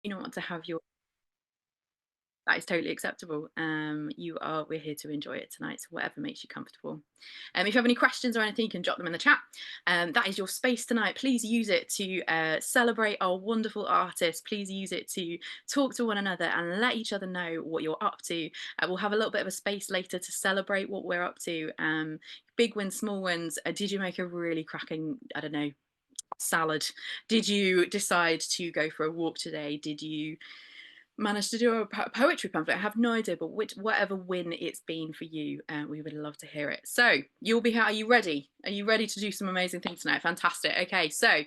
not want to have your that is totally acceptable. We're here to enjoy it tonight, so whatever makes you comfortable. If you have any questions or anything, you can drop them in the chat. That is your space tonight. Please use it to celebrate our wonderful artists. Please use it to talk to one another and let each other know what you're up to. We'll have a little bit of a space later to celebrate what we're up to. Big wins, small wins. Did you make a really cracking, I don't know, salad? Did you decide to go for a walk today? Did you managed to do a poetry pamphlet? I have no idea, but whatever win it's been for you, we would love to hear it. So you'll be here. Are you ready? Are you ready to do some amazing things tonight? Fantastic. Okay, so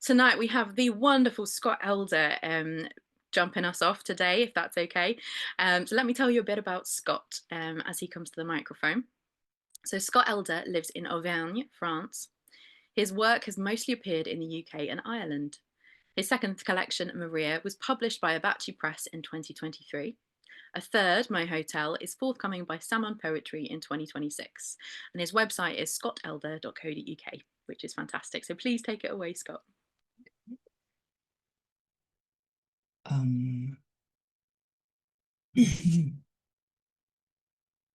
tonight we have the wonderful Scott Elder jumping us off today, if that's okay. So let me tell you a bit about Scott as he comes to the microphone. So Scott Elder lives in Auvergne, France. His work has mostly appeared in the UK and Ireland. His second collection, Maria, was published by Abachi Press in 2023. A third, My Hotel, is forthcoming by Salmon Poetry in 2026. And his website is scottelder.co.uk, which is fantastic. So please take it away, Scott.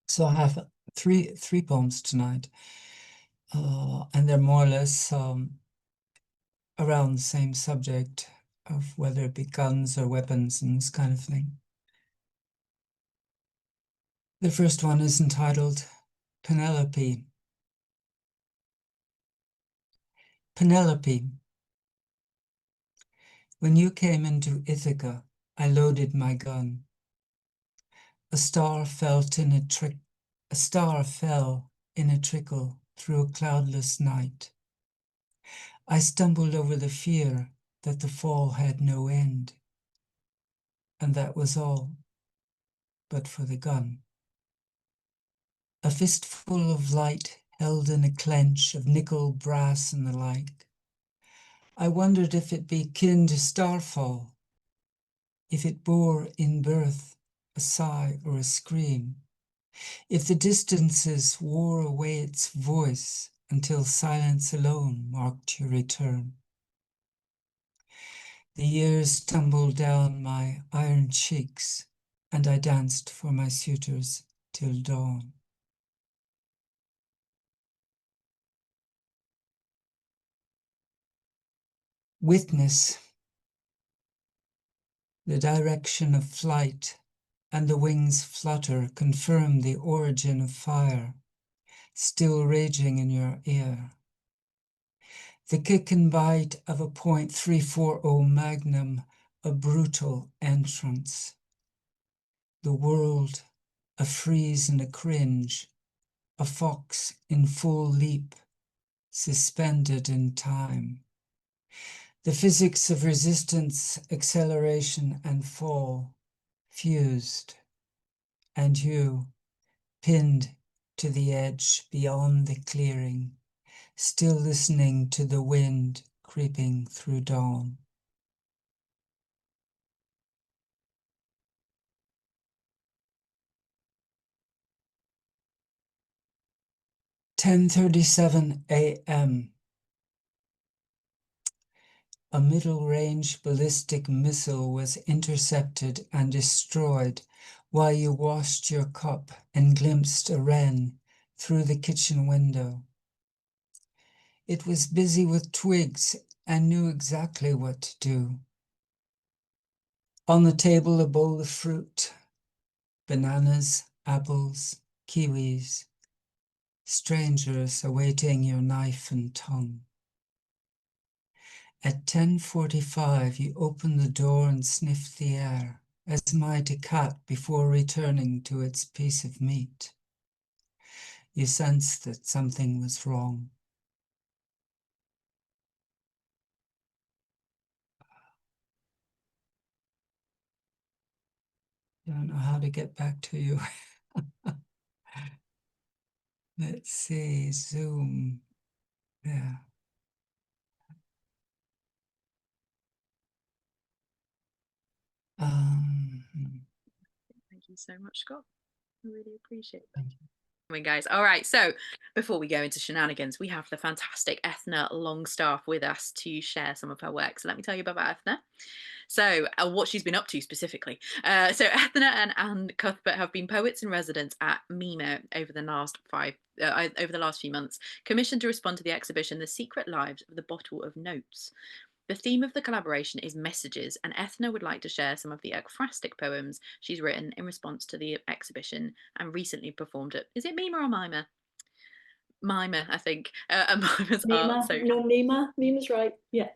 So I have three poems tonight, and they're more or less around the same subject of whether it be guns or weapons and this kind of thing. The first one is entitled Penelope. Penelope, when you came into Ithaca, I loaded my gun. A star fell in a trickle through a cloudless night. I stumbled over the fear that the fall had no end, and that was all, but for the gun. A fistful of light held in a clench of nickel, brass, and the like. I wondered if it be kin to starfall, if it bore in birth a sigh or a scream, if the distances wore away its voice until silence alone marked your return. The years tumbled down my iron cheeks, and I danced for my suitors till dawn. Witness the direction of flight, and the wings flutter confirm the origin of fire, still raging in your ear. The kick and bite of a .340 Magnum, a brutal entrance. The world, a freeze and a cringe, a fox in full leap, suspended in time. The physics of resistance, acceleration, and fall, fused. And you, pinned to the edge beyond the clearing, still listening to the wind creeping through dawn. "10:37 a.m. A middle-range ballistic missile was intercepted and destroyed while you washed your cup and glimpsed a wren through the kitchen window. It was busy with twigs and knew exactly what to do. On the table, a bowl of fruit, bananas, apples, kiwis, strangers awaiting your knife and tongue. At 10:45, you opened the door and sniffed the air, as might a cat before returning to its piece of meat. You sensed that something was wrong. I don't know how to get back to you. Let's see, Zoom. Yeah. Thank you so much, Scott. I really appreciate that. Guys. All right, so before we go into shenanigans, we have the fantastic Ethna Longstaff with us to share some of her work. So let me tell you about Ethna. So what she's been up to specifically. So Ethna and Anne Cuthbert have been poets in residence at MIMA over the last few months, commissioned to respond to the exhibition The Secret Lives of the Bottle of Notes. The theme of the collaboration is messages, and Ethna would like to share some of the ekphrastic poems she's written in response to the exhibition and recently performed at, is it Mima or Mima? Mima, I think, at Mima's Art Mima, Social. no, Mima. Mima's right. Yeah.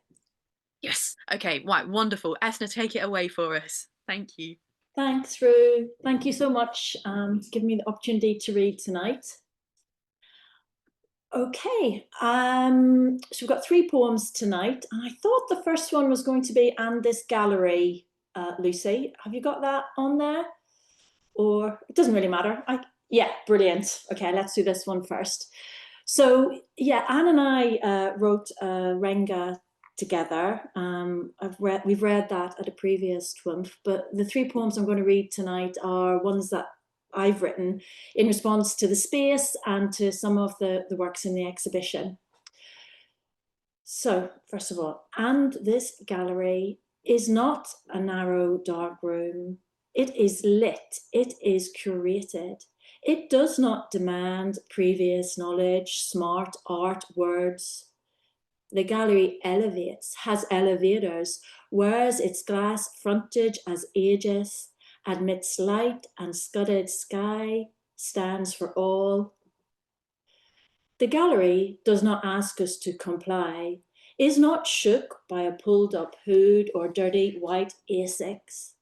Yes. Okay, right, wonderful. Ethna, take it away for us. Thank you. Thanks, Rue. Thank you so much for giving me the opportunity to read tonight. Okay, so we've got 3 poems tonight, and I thought the first one was going to be "And This Gallery." Lucy, have you got that on there? Or it doesn't really matter. Yeah, brilliant. Okay, let's do this one first. So yeah, Anne and I wrote Renga together. We've read that at a previous TWOOMPH, but the 3 poems I'm going to read tonight are ones that I've written in response to the space and to some of the works in the exhibition. So first of all, "And this gallery is not a narrow, dark room. It is lit, it is curated. It does not demand previous knowledge, smart art, words. The gallery elevates, has elevators, wears its glass frontage as aegis, admits light and scudded sky, stands for all. The gallery does not ask us to comply, is not shook by a pulled up hood or dirty white Asics.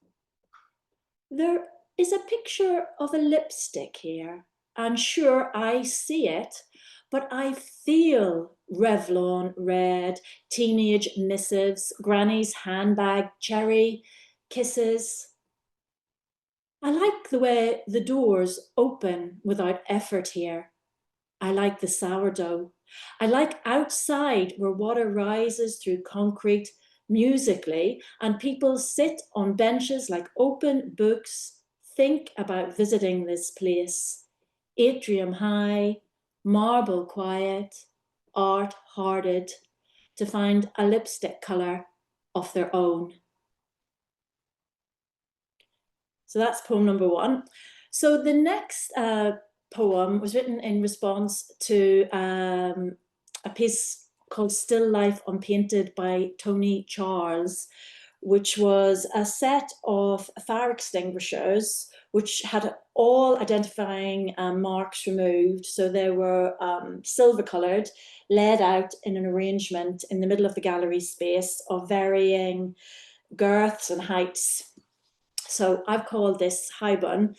There is a picture of a lipstick here, and sure I see it, but I feel Revlon red, teenage missives, granny's handbag, cherry kisses. I like the way the doors open without effort here. I like the sourdough. I like outside where water rises through concrete musically and people sit on benches like open books, think about visiting this place. Atrium high, marble quiet, art hearted, to find a lipstick colour of their own. So that's poem number 1. So the next poem was written in response to a piece called Still Life Unpainted by Tony Charles, which was a set of fire extinguishers which had all identifying marks removed. So they were silver coloured, laid out in an arrangement in the middle of the gallery space of varying girths and heights. So I've called this Haibun,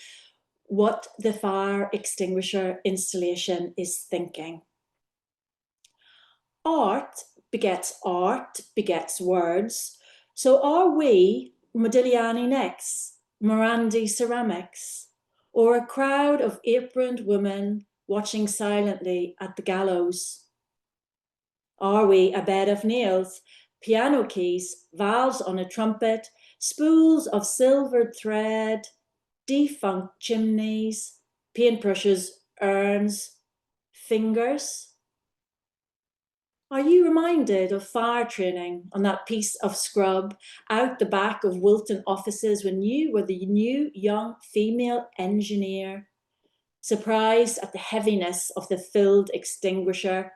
What the Fire Extinguisher Installation is Thinking. Art begets words. So are we Modigliani next, Morandi ceramics, or a crowd of aproned women watching silently at the gallows? Are we a bed of nails, piano keys, valves on a trumpet, spools of silvered thread, defunct chimneys, paintbrushes, urns, fingers? Are you reminded of fire training on that piece of scrub out the back of Wilton offices when you were the new young female engineer, surprised at the heaviness of the filled extinguisher,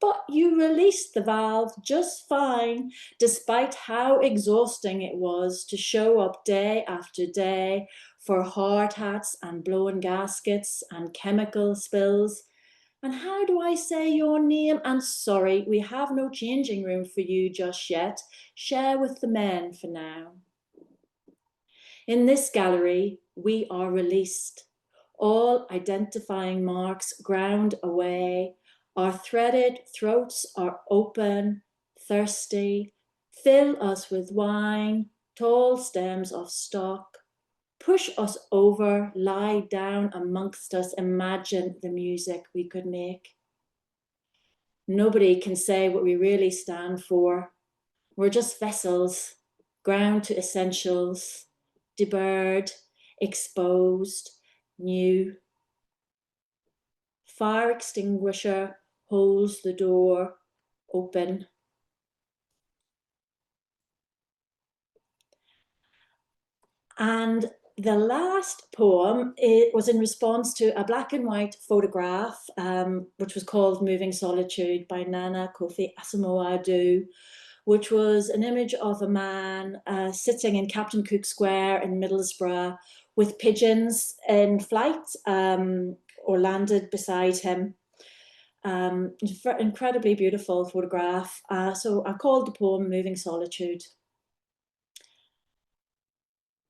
but you released the valve just fine, despite how exhausting it was to show up day after day for hard hats and blown gaskets and chemical spills? And how do I say your name? And sorry, we have no changing room for you just yet. Share with the men for now. In this gallery, we are released. All identifying marks ground away. Our threaded throats are open, thirsty. Fill us with wine, tall stems of stock. Push us over, lie down amongst us, imagine the music we could make. Nobody can say what we really stand for. We're just vessels, ground to essentials, deburred, exposed, new. fire extinguisher holds the door open. And the last poem, it was in response to a black and white photograph, which was called Moving Solitude by Nana Kofi Asamoah-Addo, which was an image of a man sitting in Captain Cook Square in Middlesbrough with pigeons in flight or landed beside him. Incredibly beautiful photograph. So I called the poem Moving Solitude.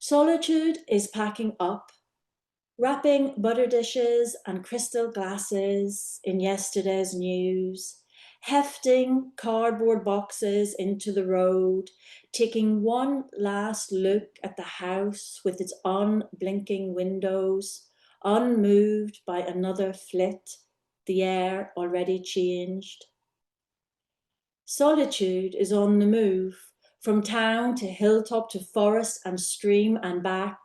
Solitude is packing up, wrapping butter dishes and crystal glasses in yesterday's news, hefting cardboard boxes into the road, taking one last look at the house with its unblinking windows, unmoved by another flit, the air already changed. Solitude is on the move, from town to hilltop to forest and stream and back.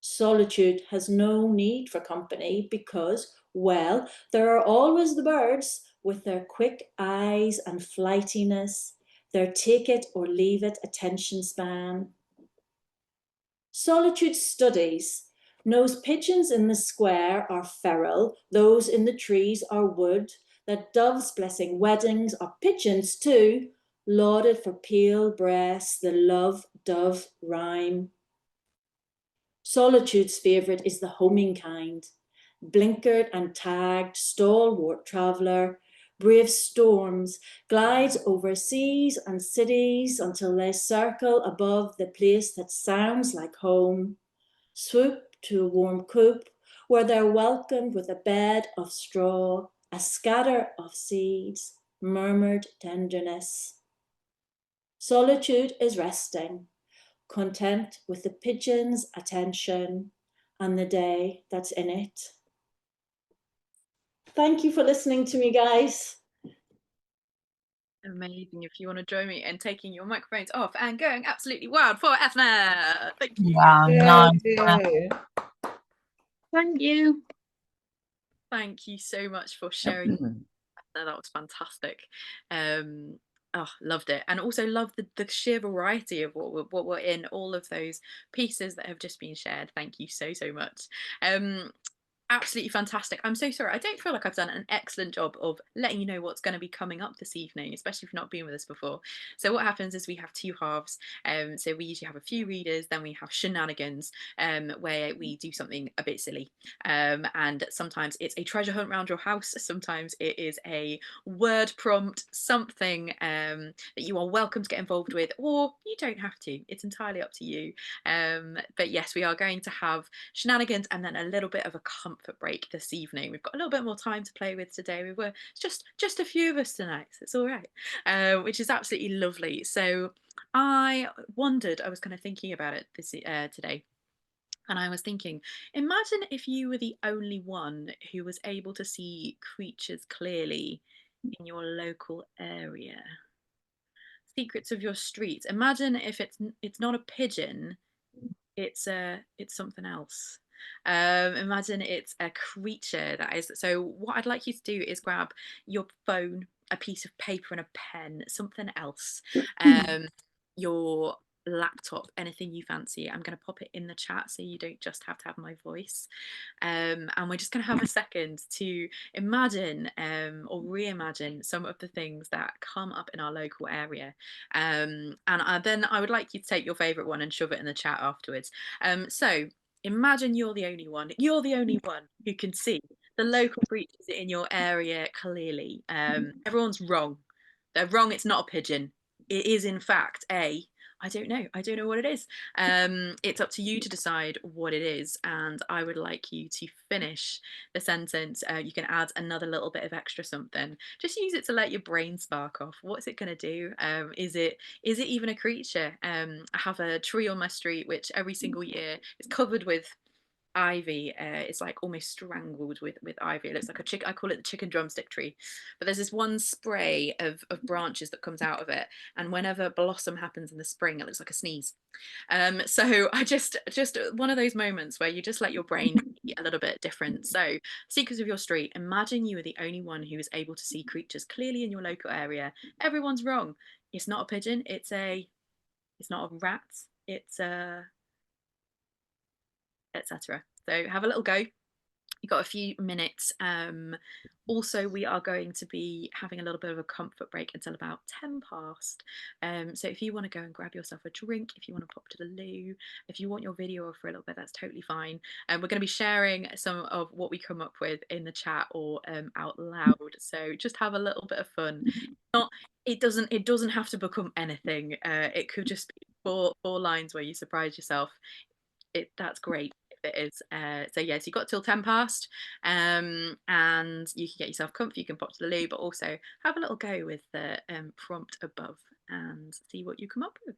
Solitude has no need for company because, well, there are always the birds with their quick eyes and flightiness, their take it or leave it attention span. Solitude studies, knows pigeons in the square are feral, those in the trees are wood, that doves blessing weddings are pigeons too, lauded for pale breasts, the love dove rhyme. Solitude's favourite is the homing kind, blinkered and tagged, stalwart traveller, brave storms, glides over seas and cities until they circle above the place that sounds like home, swoop to a warm coop where they're welcomed with a bed of straw, a scatter of seeds, murmured tenderness. Solitude is resting, content with the pigeon's attention and the day that's in it. Thank you for listening to me, guys. Amazing. If you want to join me in taking your microphones off and going absolutely wild for Ethna. Thank you. Wow, nice. Thank you. Thank you so much for sharing. That was fantastic. Oh, loved it, and also loved the sheer variety of what were in all of those pieces that have just been shared. Thank you so much. Absolutely fantastic. I'm so sorry. I don't feel like I've done an excellent job of letting you know what's going to be coming up this evening, especially if you've not been with us before. So what happens is we have two halves. So we usually have a few readers, then we have shenanigans, where we do something a bit silly. And sometimes it's a treasure hunt around your house. Sometimes it is a word prompt, something that you are welcome to get involved with, or you don't have to. It's entirely up to you. But yes, we are going to have shenanigans and then a little bit of a comfort break this evening. We've got a little bit more time to play with today. We were just a few of us tonight, so it's all right, which is absolutely lovely. So I wondered, I was kind of thinking about it this today, and I was thinking, imagine if you were the only one who was able to see creatures clearly in your local area. Secrets of your street. Imagine if it's not a pigeon, it's something else. Imagine it's a creature that is. So what I'd like you to do is grab your phone, a piece of paper and a pen, something else, your laptop, anything you fancy. I'm going to pop it in the chat so you don't just have to have my voice, and we're just going to have a second to imagine or reimagine some of the things that come up in our local area, and then I would like you to take your favorite one and shove it in the chat afterwards. So imagine you're the only one who can see the local creatures in your area clearly. Everyone's wrong. They're wrong. It's not a pigeon. It is in fact I don't know what it is. It's up to you to decide what it is, and I would like you to finish the sentence. You can add another little bit of extra something. Just use it to let your brain spark off. What's it going to do? Is it even a creature? I have a tree on my street which every single year is covered with ivy. It's like almost strangled with ivy. It looks like a chicken. I call it the chicken drumstick tree. But there's this one spray of branches that comes out of it, and whenever blossom happens in the spring, it looks like a sneeze. So I just one of those moments where you just let your brain a little bit different. So, secrets of your street. Imagine you are the only one who is able to see creatures clearly in your local area. Everyone's wrong. It's not a pigeon. It's not a rat. It's a etc. So have a little go. You've got a few minutes. Also, we are going to be having a little bit of a comfort break until about 10 past. So if you want to go and grab yourself a drink, if you want to pop to the loo, if you want your video off for a little bit, that's totally fine. And we're going to be sharing some of what we come up with in the chat or out loud. So just have a little bit of fun. Not, it doesn't have to become anything. It could just be four lines where you surprise yourself. That's great if it is. So yes, you've got till 10 past, and you can get yourself comfy, you can pop to the loo, but also have a little go with the prompt above and see what you come up with.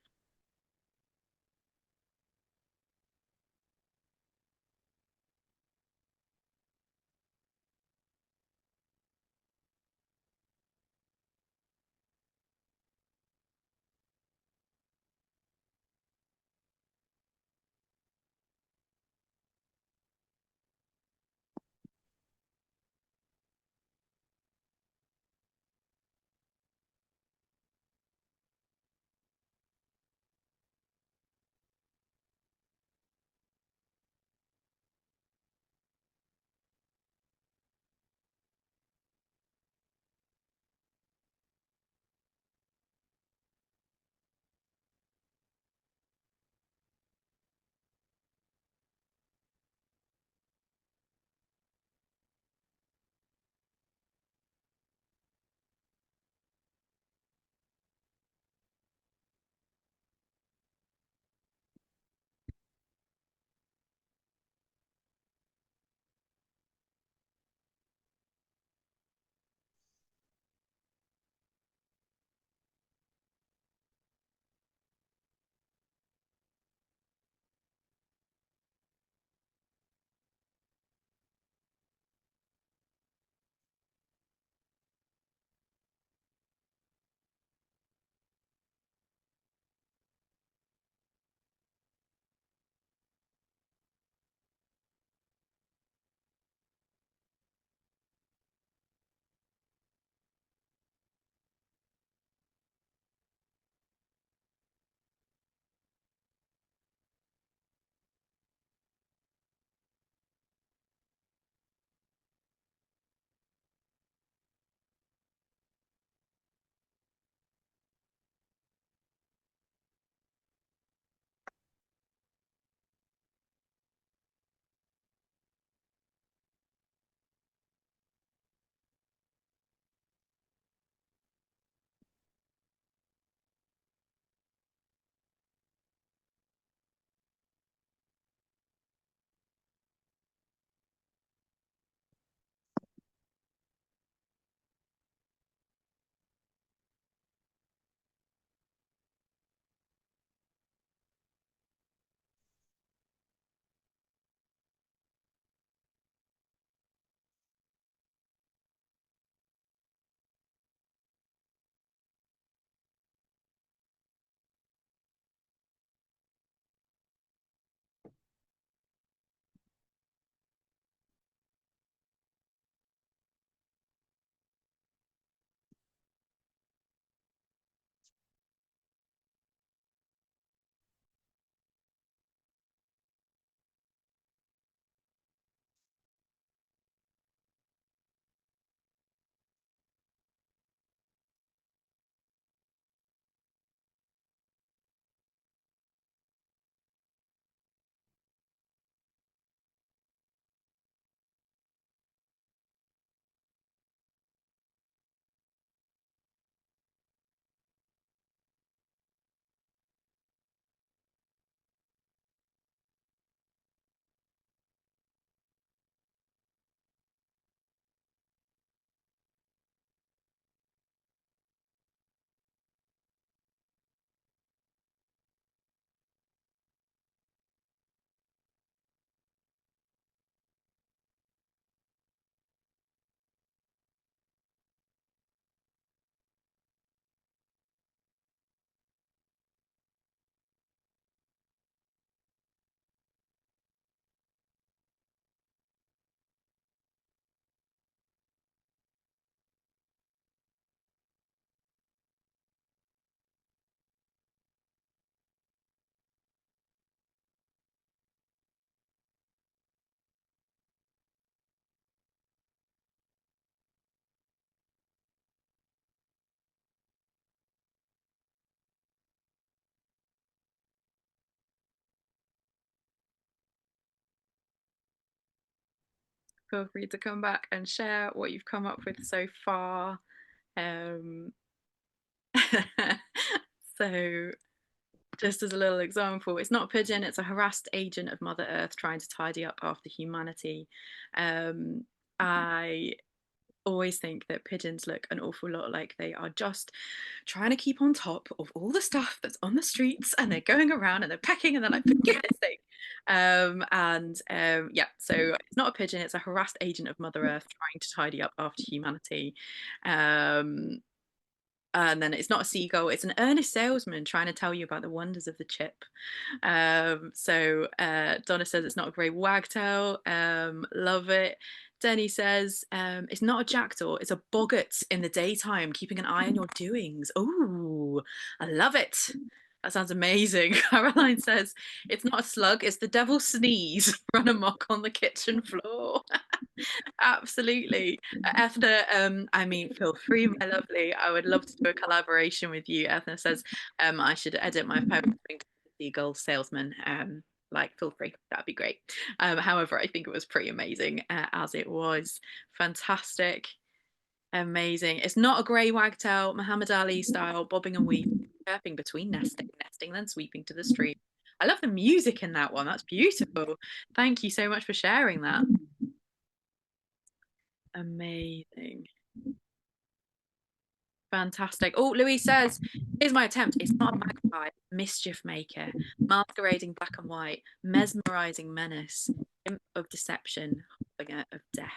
feel free to come back and share what you've come up with so far. So just as a little example, it's not a pigeon, it's a harassed agent of Mother Earth trying to tidy up after humanity. I always think that pigeons look an awful lot like they are just trying to keep on top of all the stuff that's on the streets, and they're going around and they're pecking and they're like, forget this thing. Yeah, so it's not a pigeon, it's a harassed agent of Mother Earth trying to tidy up after humanity. And then it's not a seagull, it's an earnest salesman trying to tell you about the wonders of the chip. Donna says it's not a grey wagtail. Love it. Denny says it's not a jackdaw, it's a boggart in the daytime, keeping an eye on your doings. Oh, I love it. That sounds amazing. Caroline says it's not a slug, it's the devil's sneeze run amok on the kitchen floor. Absolutely. Ethna, I mean, feel free, my lovely. I would love to do a collaboration with you. Ethna says I should edit my poem seagull salesman. Like, feel free, that'd be great. However, I think it was pretty amazing as it was. Fantastic. Amazing. It's not a grey wagtail, Muhammad Ali style, bobbing and weaving, chirping between nesting, then sweeping to the street. I love the music in that one. That's beautiful. Thank you so much for sharing that. Amazing. Fantastic. Oh, Louise says, here's my attempt. It's not a magpie, mischief maker, masquerading black and white, mesmerizing menace, imp of deception, harbinger of death.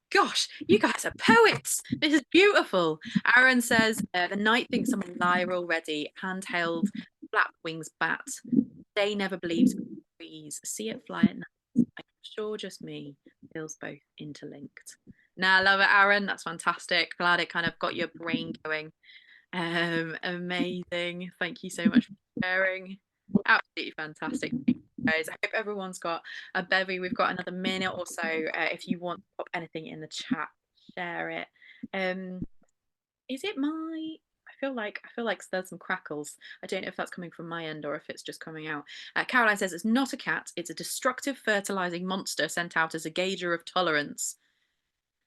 Gosh, you guys are poets. This is beautiful. Aaron says, the night thinks I'm alive already, handheld, flap wings bat. Day never believes breeze. See it fly at night. I'm sure just me feels both interlinked. Now, I love it, Aaron. That's fantastic. Glad it kind of got your brain going. Amazing. Thank you so much for sharing. Absolutely fantastic. Thank you, guys. I hope everyone's got a bevy. We've got another minute or so. If you want to pop anything in the chat, share it. Is it my? I feel like there's some crackles. I don't know if that's coming from my end or if it's just coming out. Caroline says it's not a cat. It's a destructive, fertilizing monster sent out as a gauger of tolerance.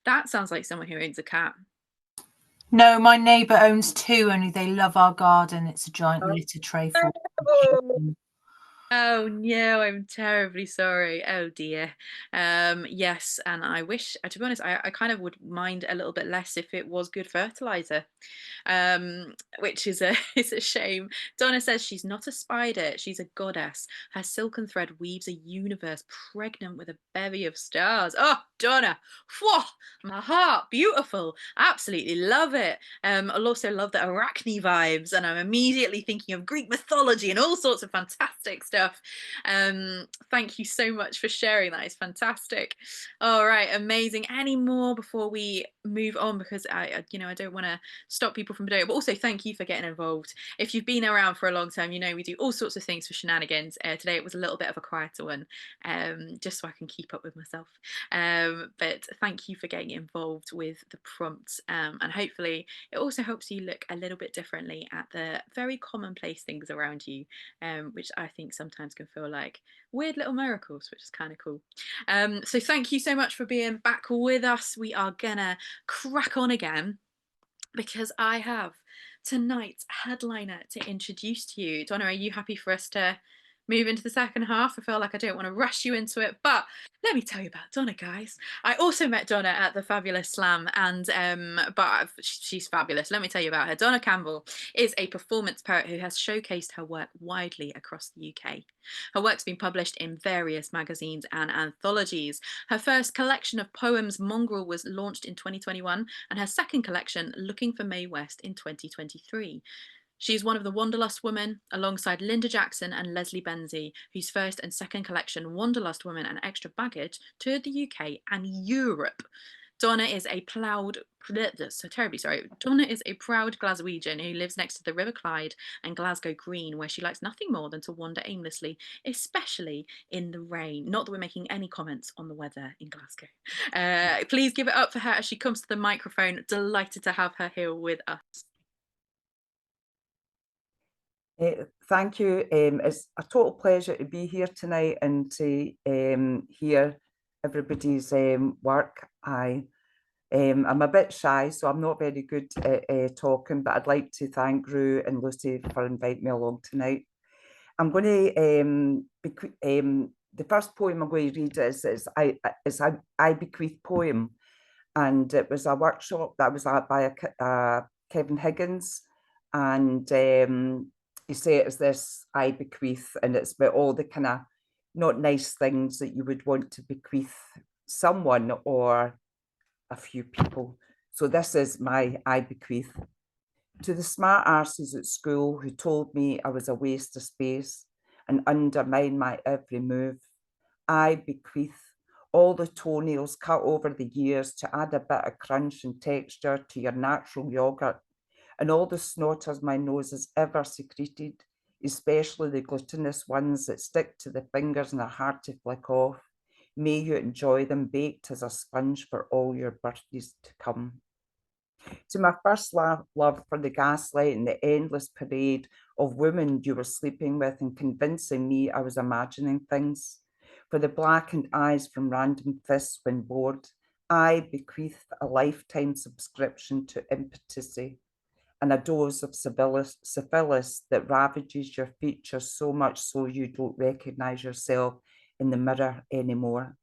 That sounds like someone who owns a cat. No, my neighbour owns two, only they love our garden. It's a giant litter tray for them. Oh no, I'm terribly sorry. Oh dear. Yes, and I wish, to be honest, I kind of would mind a little bit less if it was good fertilizer, which is it's a shame. Donna says she's not a spider, she's a goddess. Her silken thread weaves a universe pregnant with a bevy of stars. Oh, Donna, whoa, my heart, beautiful. Absolutely love it. I'll also love the Arachne vibes, and I'm immediately thinking of Greek mythology and all sorts of fantastic stuff. Thank you so much for sharing. That is fantastic. All right, amazing. Any more before we move on, because I don't want to stop people from doing it, but also thank you for getting involved. If you've been around for a long time, you know we do all sorts of things for shenanigans. Today it was a little bit of a quieter one, just so I can keep up with myself. But thank you for getting involved with the prompts, and hopefully it also helps you look a little bit differently at the very commonplace things around you, which I think sometimes can feel like weird little miracles, which is kind of cool. So thank you so much for being back with us. We are gonna crack on again, because I have tonight's headliner to introduce to you. Donna, are you happy for us to move into the second half? I feel like I don't want to rush you into it, but let me tell you about Donna, guys. I also met Donna at the Fabulous Slam, and but she's fabulous. Let me tell you about her. Donna Campbell is a performance poet who has showcased her work widely across the UK. Her work's been published in various magazines and anthologies. Her first collection of poems, Mongrel, was launched in 2021, and her second collection, Looking for Mae West, in 2023. She's one of the Wanderlust Women, alongside Linda Jackson and Leslie Benzie, whose first and second collection, Wanderlust Women and Extra Baggage, toured the UK and Europe. Donna is a proud Glaswegian who lives next to the River Clyde and Glasgow Green, where she likes nothing more than to wander aimlessly, especially in the rain. Not that we're making any comments on the weather in Glasgow. Please give it up for her as she comes to the microphone. Delighted to have her here with us. Thank you. It's a total pleasure to be here tonight and to hear everybody's work. I'm a bit shy, so I'm not very good at talking, but I'd like to thank Rue and Lucy for inviting me along tonight. I'm going to, the first poem I'm going to read is I Bequeath Poem, and it was a workshop that was by Kevin Higgins, and you say it as this I bequeath, and it's about all the kind of not nice things that you would want to bequeath someone or a few people. So this is my I bequeath. To the smart arses at school who told me I was a waste of space and undermined my every move, I bequeath all the toenails cut over the years to add a bit of crunch and texture to your natural yogurt, and all the snotters my nose has ever secreted, especially the glutinous ones that stick to the fingers and are hard to flick off. May you enjoy them baked as a sponge for all your birthdays to come. To my first love for the gaslight and the endless parade of women you were sleeping with and convincing me I was imagining things. For the blackened eyes from random fists when bored, I bequeath a lifetime subscription to impotency and a dose of syphilis that ravages your features so much so you don't recognize yourself in the mirror anymore.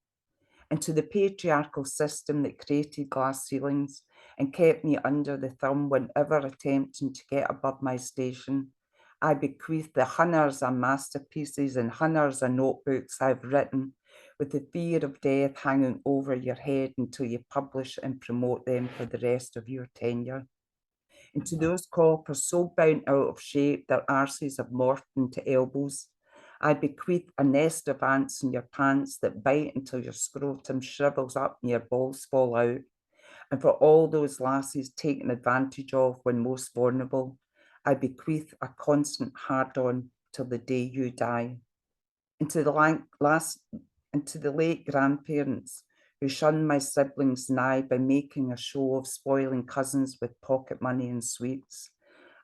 And to the patriarchal system that created glass ceilings and kept me under the thumb whenever attempting to get above my station, I bequeath the hundreds of masterpieces and hundreds of notebooks I've written, with the fear of death hanging over your head until you publish and promote them for the rest of your tenure. And to those coppers so bound out of shape their arses have morphed into elbows, I bequeath a nest of ants in your pants that bite until your scrotum shrivels up and your balls fall out. And for all those lasses taken advantage of when most vulnerable, I bequeath a constant hard-on till the day you die. And to the late grandparents who shunned my siblings nigh by making a show of spoiling cousins with pocket money and sweets,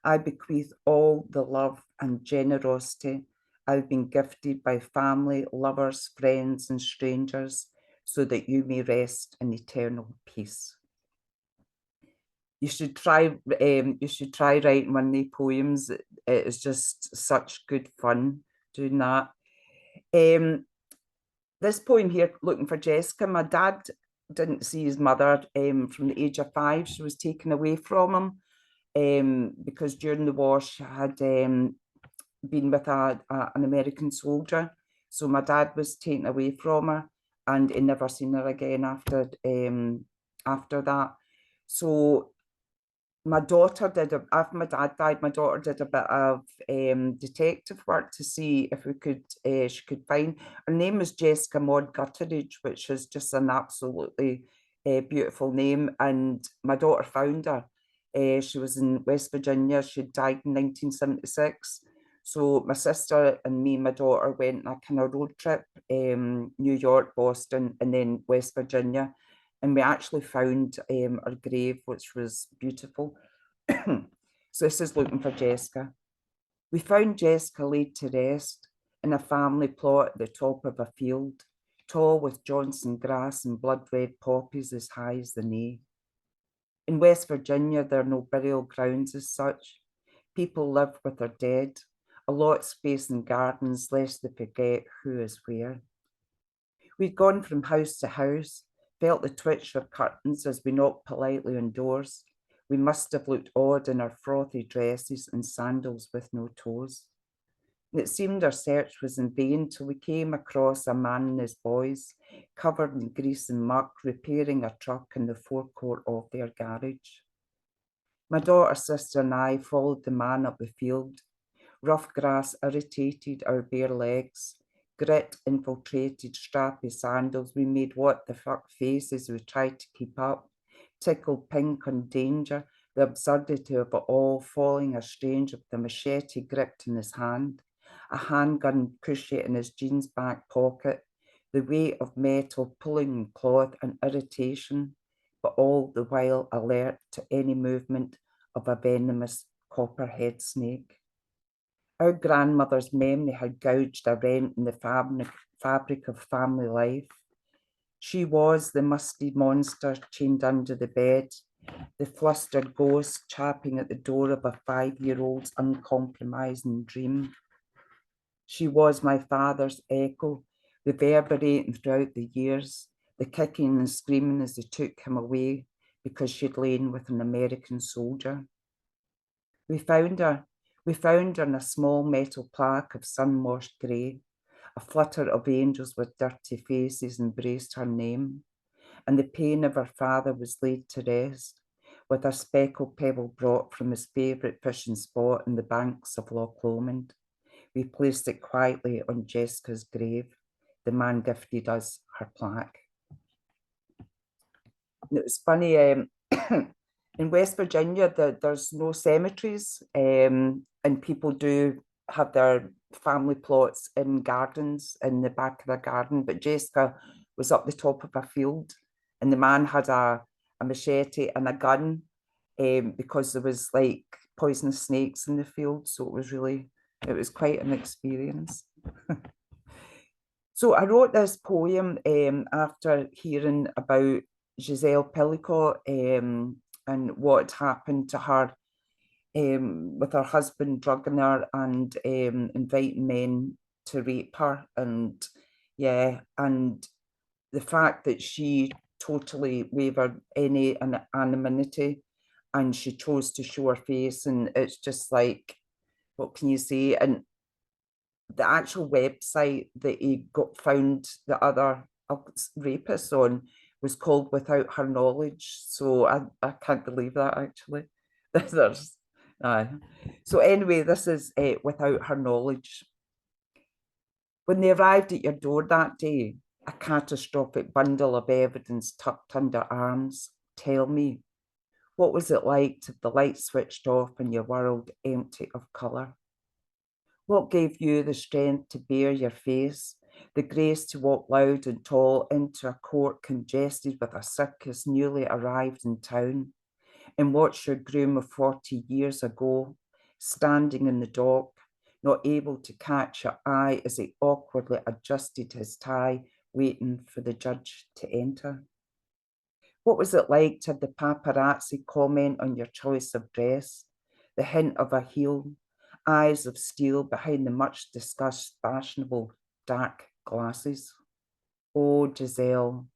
I bequeath all the love and generosity I've been gifted by family, lovers, friends, and strangers, so that you may rest in eternal peace. You should try writing one of the poems. It is just such good fun doing that. This poem here, Looking for Jessica, my dad didn't see his mother from the age of 5. She was taken away from him because during the war she had been with an American soldier. So my dad was taken away from her and he never seen her again after that. So my daughter after my dad died, my daughter did a bit of detective work to see if she could find. Her name is Jessica Maud Gutteridge, which is just an absolutely beautiful name. And my daughter found her. She was in West Virginia. She died in 1976. So my sister and me and my daughter went on a kind of road trip, New York, Boston, and then West Virginia. And we actually found her grave, which was beautiful. So this is Looking for Jessica. We found Jessica laid to rest in a family plot at the top of a field, tall with Johnson grass and blood-red poppies as high as the knee. In West Virginia, there are no burial grounds as such. People live with their dead, a lot space in gardens lest they forget who is where. We'd gone from house to house, felt the twitch of curtains as we knocked politely on doors. We must have looked odd in our frothy dresses and sandals with no toes. It seemed our search was in vain till we came across a man and his boys, covered in grease and muck, repairing a truck in the forecourt of their garage. My daughter, sister, and I followed the man up the field. Rough grass irritated our bare legs. Grit infiltrated strappy sandals. We made what the fuck faces we tried to keep up. Tickled pink on danger, the absurdity of it all, falling a stranger with a machete gripped in his hand, a handgun cushy in his jeans back pocket, the weight of metal pulling in cloth and irritation, but all the while alert to any movement of a venomous copperhead snake. Our grandmother's memory had gouged a rent in the fabric of family life. She was the musty monster chained under the bed, the flustered ghost chapping at the door of a 5-year-old's uncompromising dream. She was my father's echo, reverberating throughout the years, the kicking and screaming as they took him away because she'd lain with an American soldier. We found her in a small metal plaque of sun-washed grey. A flutter of angels with dirty faces embraced her name, and the pain of her father was laid to rest, with a speckled pebble brought from his favourite fishing spot in the banks of Loch Lomond. We placed it quietly on Jessica's grave. The man gifted us her plaque. And it was funny, in West Virginia, there's no cemeteries, and people do have their family plots in gardens in the back of their garden, but Jessica was up the top of a field, and the man had a machete and a gun, because there was like poisonous snakes in the field, so it was quite an experience. So I wrote this poem after hearing about Giselle Pellicott and what happened to her with her husband drugging her and inviting men to rape her, and and the fact that she totally wavered any anonymity and she chose to show her face, and it's just like, what can you say? And the actual website that he found the other rapists on was called Without Her Knowledge. So I can't believe that, actually. So anyway, this is Without Her Knowledge. When they arrived at your door that day, a catastrophic bundle of evidence tucked under arms, tell me, what was it like to have the light switched off and your world empty of colour? What gave you the strength to bare your face, the grace to walk loud and tall into a court congested with a circus newly arrived in town, and watch your groom of 40 years ago, standing in the dock, not able to catch your eye as he awkwardly adjusted his tie, waiting for the judge to enter? What was it like to have the paparazzi comment on your choice of dress, the hint of a heel, eyes of steel behind the much discussed fashionable dark glasses? Oh, Giselle,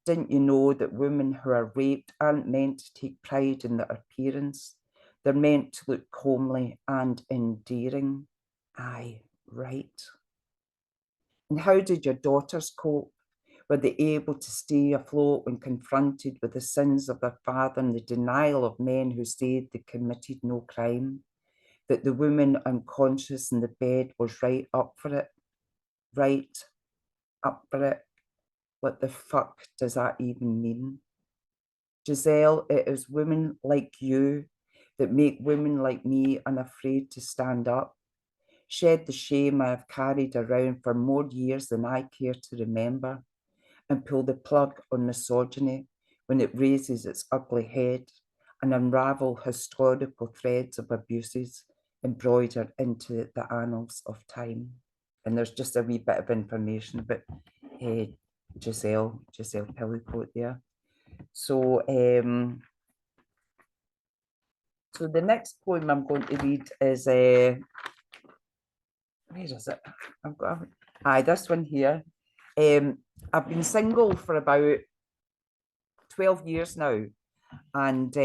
didn't you know that women who are raped aren't meant to take pride in their appearance? They're meant to look homely and endearing. Aye, right. And how did your daughters cope? Were they able to stay afloat when confronted with the sins of their father and the denial of men who said they committed no crime? That the woman unconscious in the bed was right up for it? Right up for it? What the fuck does that even mean? Giselle, it is women like you that make women like me unafraid to stand up, shed the shame I have carried around for more years than I care to remember, and pull the plug on misogyny when it raises its ugly head, and unravel historical threads of abuses embroidered into the annals of time. And there's just a wee bit of information about Giselle Pellicott there. So, so the next poem I'm going to read is, where is it? I've got, this one here. I've been single for about 12 years now, and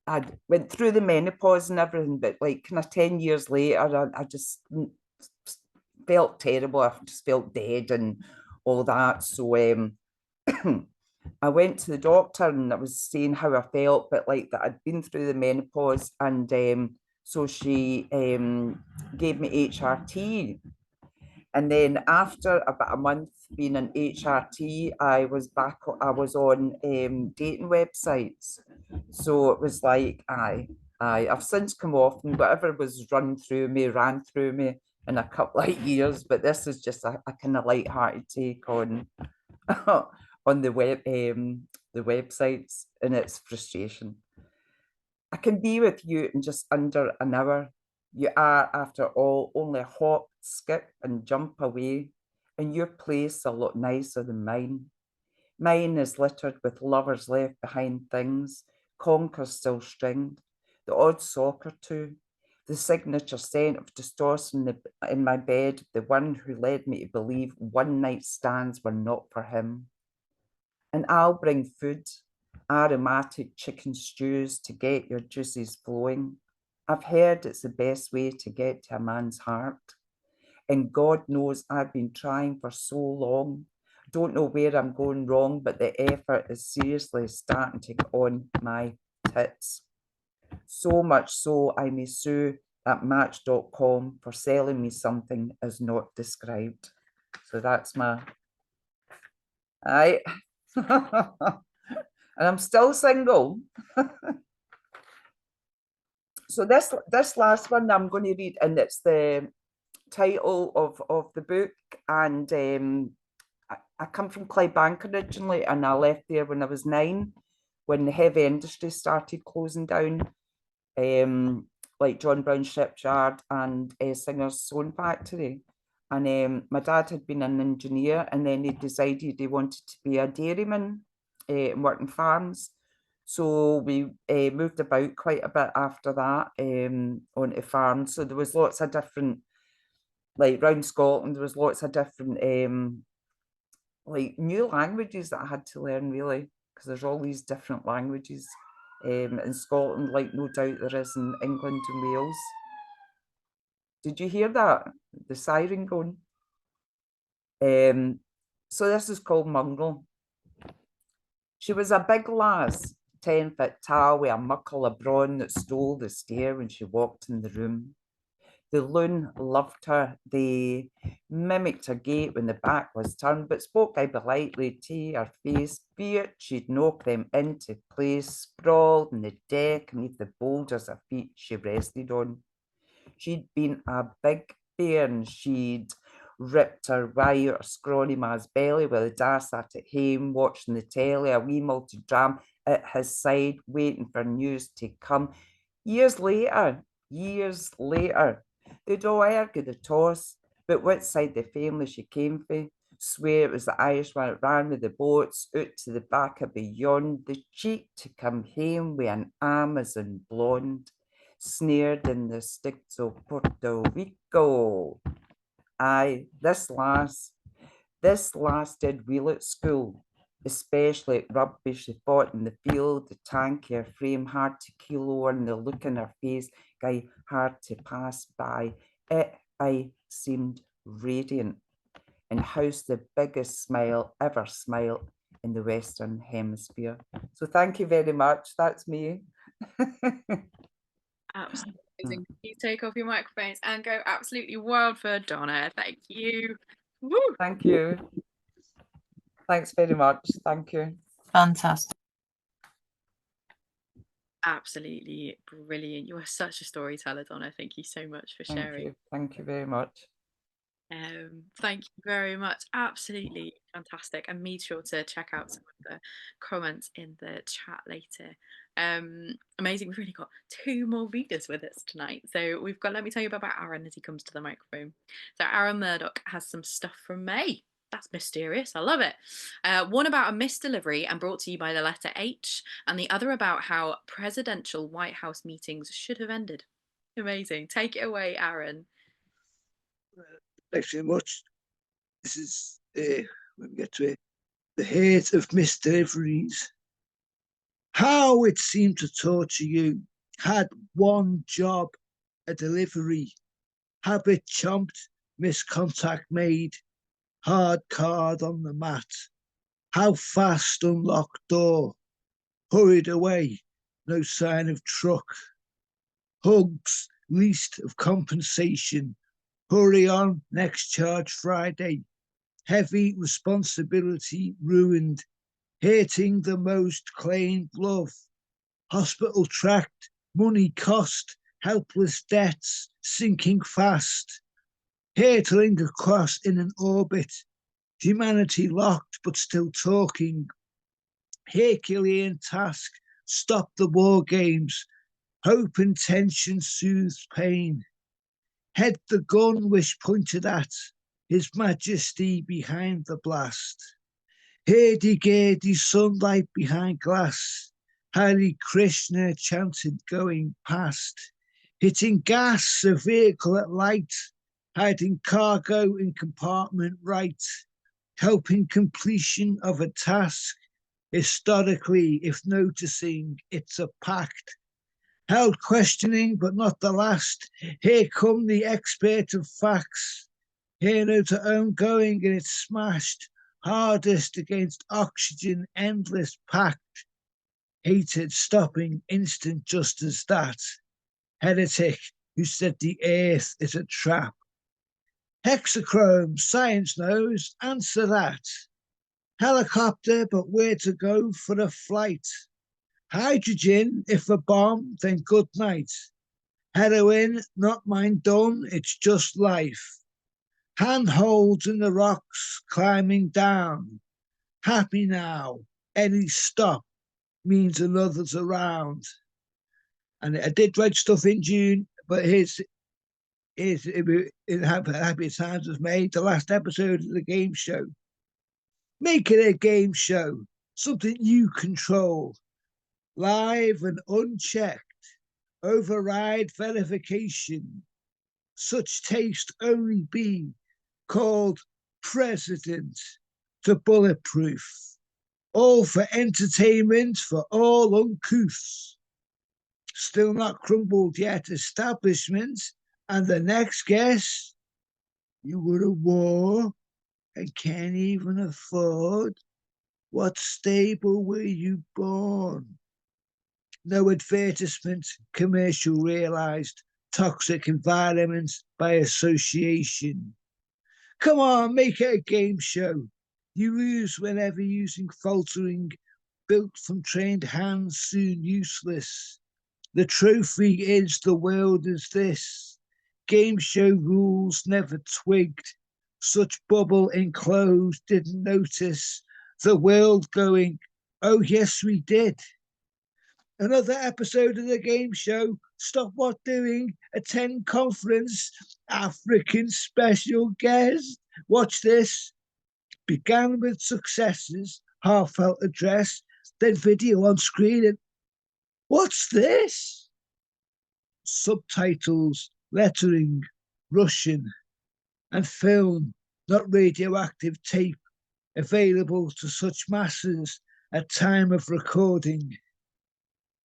I went through the menopause and everything, but like kind of 10 years later, I just felt terrible. I just felt dead and all that. So I went to the doctor and I was saying how I felt, but like that I'd been through the menopause, and so she gave me HRT. And then after about a month being an HRT, I was on dating websites. So it was like, I've since come off, and whatever was ran through me in a couple of years, but this is just a kind of light-hearted take on on the websites and its frustration. I can be with you in just under an hour. You are, after all, only a hop, skip and jump away, and your place a lot nicer than mine. Mine is littered with lovers left behind things, conkers still stringed, the odd sock or two, the signature scent of distortion in my bed, the one who led me to believe one night stands were not for him. And I'll bring food, aromatic chicken stews to get your juices flowing. I've heard it's the best way to get to a man's heart. And God knows I've been trying for so long. Don't know where I'm going wrong, but the effort is seriously starting to get on my tits. So much so I may sue at match.com for selling me something as not described. So that's my, aye. And I'm still single. So this last one I'm going to read, and it's the title of the book, and I come from Clydebank originally, and I left there when I was 9, when the heavy industry started closing down, like John Brown Shipyard and Singer's Sewing Factory. And my dad had been an engineer, and then he decided he wanted to be a dairyman and work in farms. So we moved about quite a bit after that onto farms. So there was lots of different, like round Scotland, there was lots of different like new languages that I had to learn, really, because there's all these different languages in Scotland, like no doubt there is in England and Wales. Did you hear that? The siren going. So this is called Mungle. She was a big lass, 10 foot tall, with a muckle of brawn that stole the stare when she walked in the room. The loon loved her. They mimicked her gait when the back was turned, but spoke politely to her face, feared she'd knock them into place, sprawled on the deck beneath the boulders of feet she rested on. She'd been a big bairn. She'd ripped her way out of scrawny ma's belly while the dad sat at home watching the telly, a wee malted dram at his side, waiting for news to come. Years later, they'd all argued the toss, but which side the family she came from. Swear it was the Irish one that ran with the boats out to the back of beyond, the cheek to come home with an Amazon blonde, snared in the sticks of Puerto Rico. Aye, this lass did well at school, especially at rugby. She fought in the field, the tank, her frame hard to kilo, and the look in her face, guy hard to pass by. It seemed radiant, and housed the biggest smile ever smiled in the Western Hemisphere. So thank you very much. That's me. Absolutely amazing. Please take off your microphones and go absolutely wild for Donna. Thank you. Woo! Thank you. Thanks very much. Thank you. Fantastic. Absolutely brilliant. You are such a storyteller, Donna. Thank you so much for sharing. Thank you very much. Thank you very much. Absolutely fantastic. And be sure to check out some of the comments in the chat later. Amazing. We've really got 2 more readers with us tonight. So we've got, let me tell you about Aaron as he comes to the microphone. So Aaron Murdoch has some stuff from May. That's mysterious. I love it. One about a misdelivery and brought to you by the letter H, and the other about how presidential White House meetings should have ended. Amazing. Take it away, Aaron. Thanks very much. This is, when we get to it, the hate of misdeliveries. How it seemed to torture you. Had one job, a delivery. Habit chomped, miscontact made. Hard card on the mat. How fast unlocked door. Hurried away, no sign of truck. Hugs, least of compensation. Hurry on, next charge Friday. Heavy responsibility ruined. Hating the most claimed love. Hospital tracked, money cost. Helpless debts, sinking fast. Hurtling across in an orbit. Humanity locked but still talking. Herculean task, stop the war games. Hope and tension soothes pain. Head the gun which pointed at His Majesty behind the blast. Hardy-gurdy sunlight behind glass. Hare Krishna chanted going past. Hitting gas, a vehicle at light. Hiding cargo in compartment right. Helping completion of a task. Historically, if noticing, it's a pact. Held questioning, but not the last. Here come the expert of facts. Hero to ongoing and it's smashed. Hardest against oxygen, endless packed. Hated stopping, instant just as that. Heretic who said the earth is a trap. Hexachrome, science knows, answer that. Helicopter, but where to go for a flight? Hydrogen, if a bomb, then good night. Heroin, not mine done, it's just life. Handholds in the rocks, climbing down. Happy now, any stop means another's around. And I did write stuff in June, but here's Happy Times was made, the last episode of the game show. Make it a game show, something you control. Live and unchecked, override verification. Such taste only be called president to bulletproof. All for entertainment for all uncouths. Still not crumbled yet establishment, and the next guess, you were a war and can't even afford. What stable were you born? No advertisement, commercial realized, toxic environment by association. Come on, make it a game show. You lose whenever using faltering, built from trained hands, soon useless. The trophy is the world is this. Game show rules never twigged. Such bubble enclosed, didn't notice. The world going, oh yes we did. Another episode of the game show, stop what doing, attend conference, African special guest. Watch this. Began with successes, heartfelt address, then video on screen and what's this? Subtitles, lettering, Russian, and film, not radioactive tape, available to such masses at time of recording.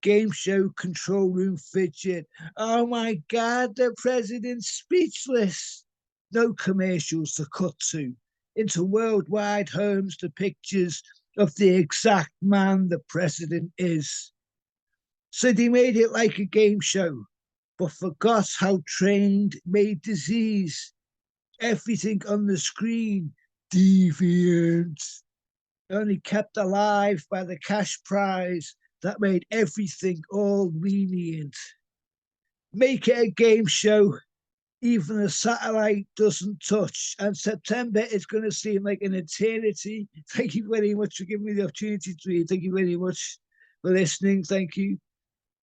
Game show control room fidget. Oh my God, the president's speechless. No commercials to cut to. Into worldwide homes the pictures of the exact man the president is. So they made it like a game show, but forgot how trained made disease. Everything on the screen, deviant. Only kept alive by the cash prize that made everything all lenient. Make it a game show even a satellite doesn't touch. And September is going to seem like an eternity. Thank you very much for giving me the opportunity to read. Thank you very much for listening. Thank you.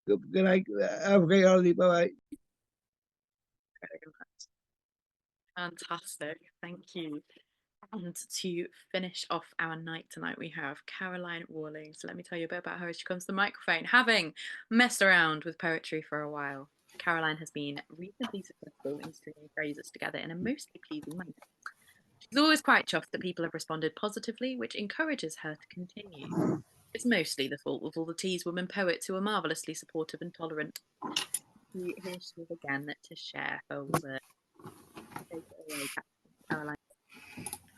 Good night. Have a great holiday. Bye-bye. Fantastic. Thank you. And to finish off our night tonight, we have Caroline Walling. So let me tell you a bit about her as she comes to the microphone. Having messed around with poetry for a while, Caroline has been reasonably successful in stringing phrases together in a mostly pleasing manner. She's always quite chuffed that people have responded positively, which encourages her to continue. It's mostly the fault of all the Tees women poets who are marvellously supportive and tolerant. Here she is again to share her work. Take it away, Caroline.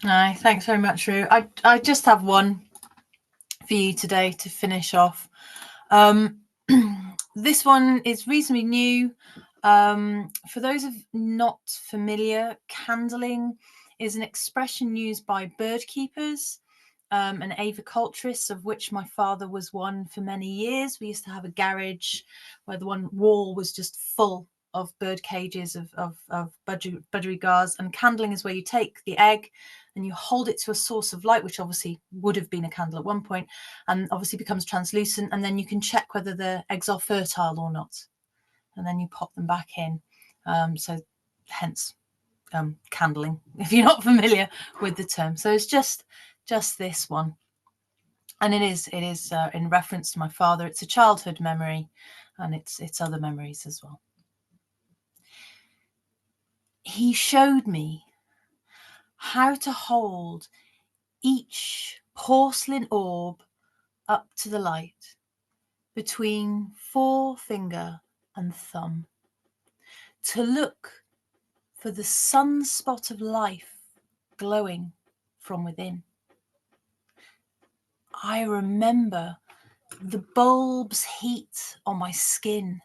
Hi, thanks very much, Rue. I just have one for you today to finish off. This one is reasonably new. For those of not familiar, candling is an expression used by bird keepers and aviculturists, of which my father was one for many years. We used to have a garage where the one wall was just full of bird cages of budgerigars, and candling is where you take the egg and you hold it to a source of light, which obviously would have been a candle at one point, and obviously becomes translucent, and then you can check whether the eggs are fertile or not, and then you pop them back in. So hence candling, if you're not familiar with the term. So it's just this one. And it is in reference to my father. It's a childhood memory, and it's other memories as well. He showed me how to hold each porcelain orb up to the light between forefinger and thumb, to look for the sunspot of life glowing from within. I remember the bulb's heat on my skin,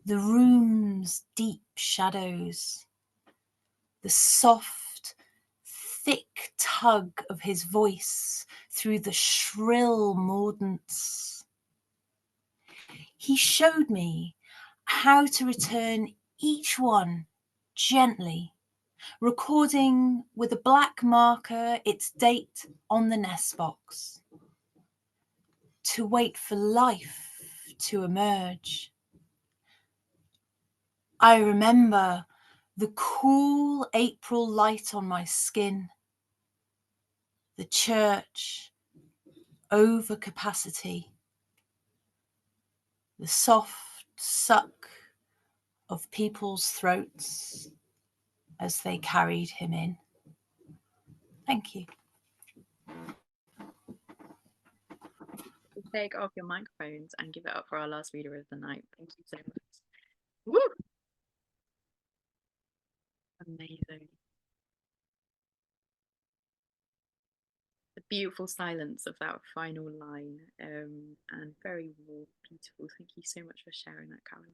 the room's deep shadows, the soft, thick tug of his voice through the shrill mordants. He showed me how to return each one gently, recording with a black marker its date on the nest box, to wait for life to emerge. I remember the cool April light on my skin, the church overcapacity, the soft suck of people's throats as they carried him in. Thank you. Take off your microphones and give it up for our last reader of the night. Thank you so much. Woo! Amazing. The beautiful silence of that final line, and very warm, beautiful. Thank you so much for sharing that, Caroline.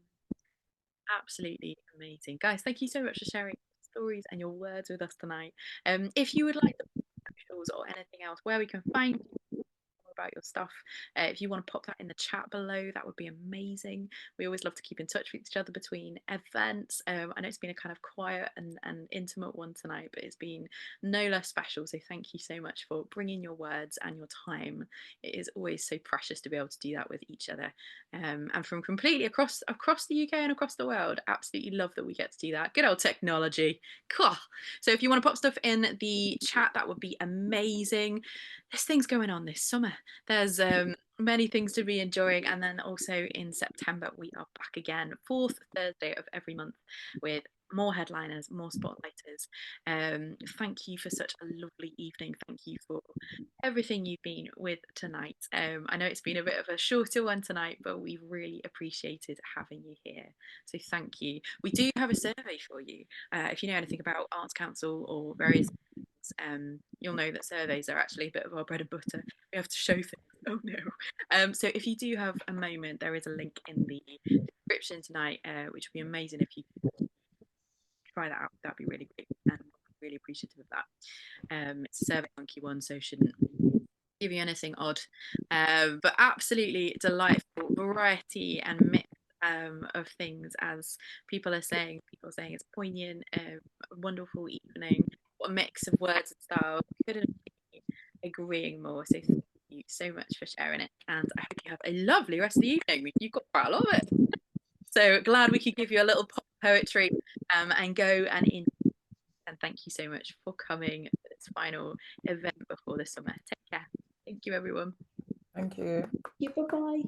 Absolutely amazing. Guys, thank you so much for sharing stories and your words with us tonight. If you would like the socials or anything else where we can find you, about your stuff, if you want to pop that in the chat below, that would be amazing. We always love to keep in touch with each other between events. I know it's been a kind of quiet and intimate one tonight, but it's been no less special, so thank you so much for bringing your words and your time. It is always so precious to be able to do that with each other, and from completely across the UK and across the world. Absolutely love that we get to do that. Good old technology. Cool. So if you want to pop stuff in the chat, that would be amazing. There's things going on this summer. There's many things to be enjoying, and then also in September we are back again, 4th Thursday of every month, with more headliners, more spotlighters. Thank you for such a lovely evening. Thank you for everything you've been with tonight. I know it's been a bit of a shorter one tonight, but we've really appreciated having you here, so thank you. We do have a survey for you. If you know anything about Arts Council or various you'll know that surveys are actually a bit of our bread and butter. We have to show things. Oh no. So if you do have a moment, there is a link in the description tonight, which would be amazing if you could try that out. That'd be really great, and really appreciative of that. It's a Survey Monkey one, so shouldn't give you anything odd, but absolutely delightful variety and mix of things, as people are saying. People are saying it's poignant, a wonderful evening. What a mix of words and styles. Couldn't be agreeing more. So thank you so much for sharing it, and I hope you have a lovely rest of the evening. You've got quite a lot of it. So glad we could give you a little pop poetry, and go and enjoy. And thank you so much for coming for this final event before the summer. Take care. Thank you, everyone. Thank you. Bye-bye.